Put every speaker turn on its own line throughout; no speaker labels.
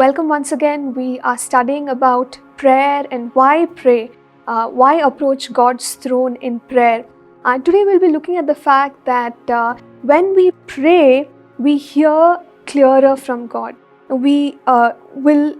Welcome once again. We are studying about prayer and why pray, why approach God's throne in prayer. Today we'll be looking at the fact that when we pray, we hear clearer from God. We will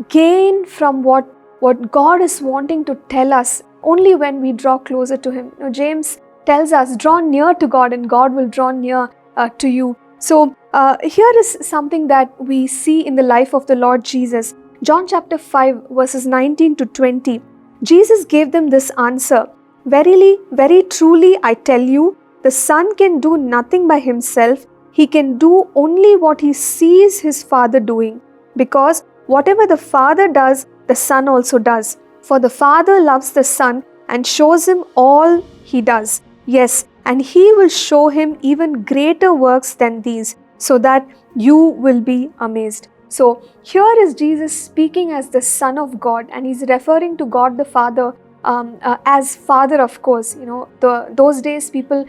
gain from what God is wanting to tell us only when we draw closer to Him. James tells us, draw near to God and God will draw near to you. So here is something that we see in the life of the Lord Jesus. John chapter 5 verses 19 to 20. Jesus gave them this answer. Verily, very truly, I tell you, the Son can do nothing by Himself. He can do only what He sees His Father doing. Because whatever the Father does, the Son also does. For the Father loves the Son and shows Him all He does. Yes, and He will show Him even greater works than these, so that you will be amazed. So here is Jesus speaking as the Son of God, and He's referring to God the Father as Father, of course. Those days people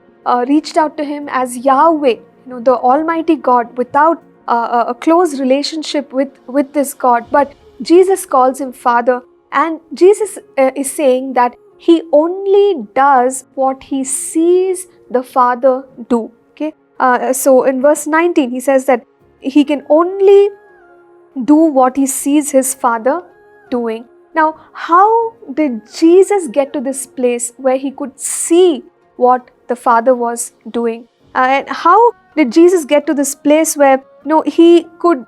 reached out to Him as Yahweh, the Almighty God, without a close relationship with this God. But Jesus calls Him Father, and Jesus is saying that He only does what He sees the Father do. Okay, so in verse 19 He says that He can only do what He sees His Father doing. Now, how did Jesus get to this place where He could see what the Father was doing? And how did Jesus get to this place where He could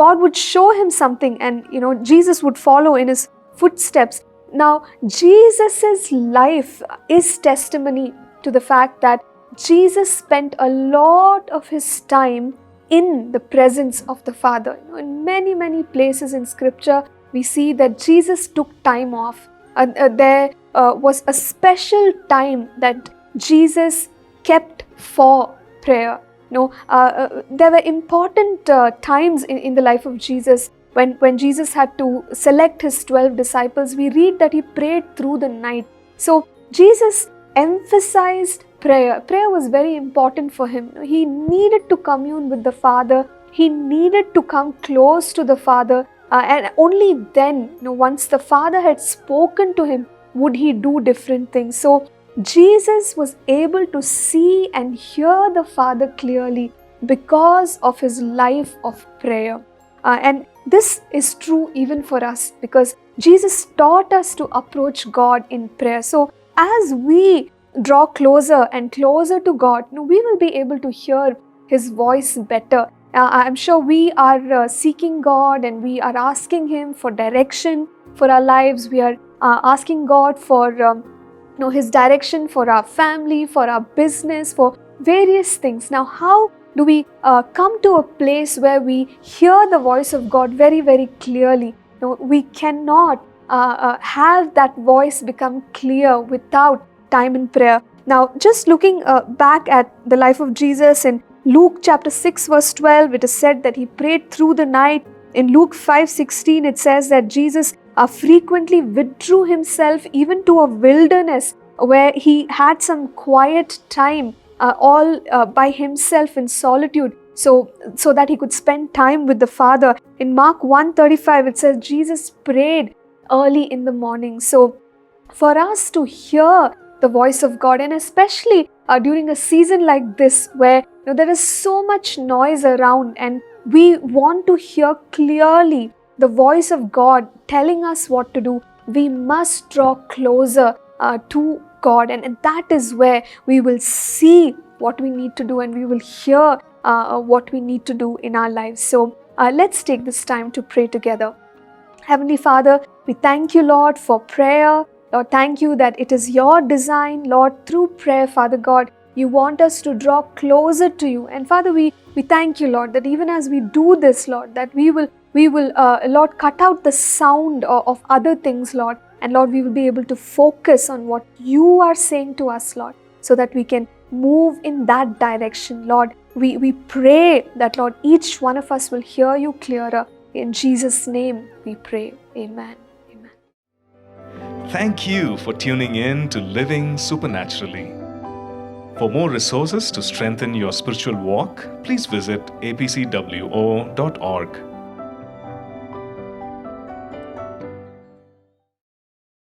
God would show Him something, and Jesus would follow in His footsteps? Now, Jesus' life is testimony to the fact that Jesus spent a lot of His time in the presence of the Father. In many places in Scripture, we see that Jesus took time off. There was a special time that Jesus kept for prayer. There were important times in the life of Jesus. When Jesus had to select His 12 disciples, we read that He prayed through the night. So Jesus emphasized prayer. Prayer was very important for Him. He needed to commune with the Father. He needed to come close to the Father. And only then, once the Father had spoken to Him, would He do different things. So Jesus was able to see and hear the Father clearly because of His life of prayer. And this is true even for us, because Jesus taught us to approach God in prayer. So as we draw closer and closer to God, we will be able to hear His voice better. I'm sure we are seeking God and we are asking Him for direction for our lives. We are asking God for His direction for our family, for our business, for various things. Now, how do we come to a place where we hear the voice of God very, very clearly? We cannot have that voice become clear without time in prayer. Now, just looking back at the life of Jesus in Luke chapter 6 verse 12, it is said that He prayed through the night. In Luke 5:16, it says that Jesus frequently withdrew Himself even to a wilderness where He had some quiet time all by Himself in solitude, so that He could spend time with the Father. In Mark 1:35, it says Jesus prayed early in the morning. So for us to hear the voice of God, and especially during a season like this where there is so much noise around, and we want to hear clearly the voice of God telling us what to do, we must draw closer to God, and that is where we will see what we need to do, and we will hear what we need to do in our lives. So let's take this time to pray together. Heavenly Father, we thank You, Lord, for prayer. Lord, thank You that it is Your design, Lord, through prayer, Father God, You want us to draw closer to You. And Father, we thank You, Lord, that even as we do this, Lord, that we will Lord, cut out the sound of other things, Lord. And Lord, we will be able to focus on what You are saying to us, Lord, so that we can move in that direction. Lord, we pray that, Lord, each one of us will hear You clearer. In Jesus' name we pray. Amen. Amen.
Thank you for tuning in to Living Supernaturally. For more resources to strengthen your spiritual walk, please visit apcwo.org.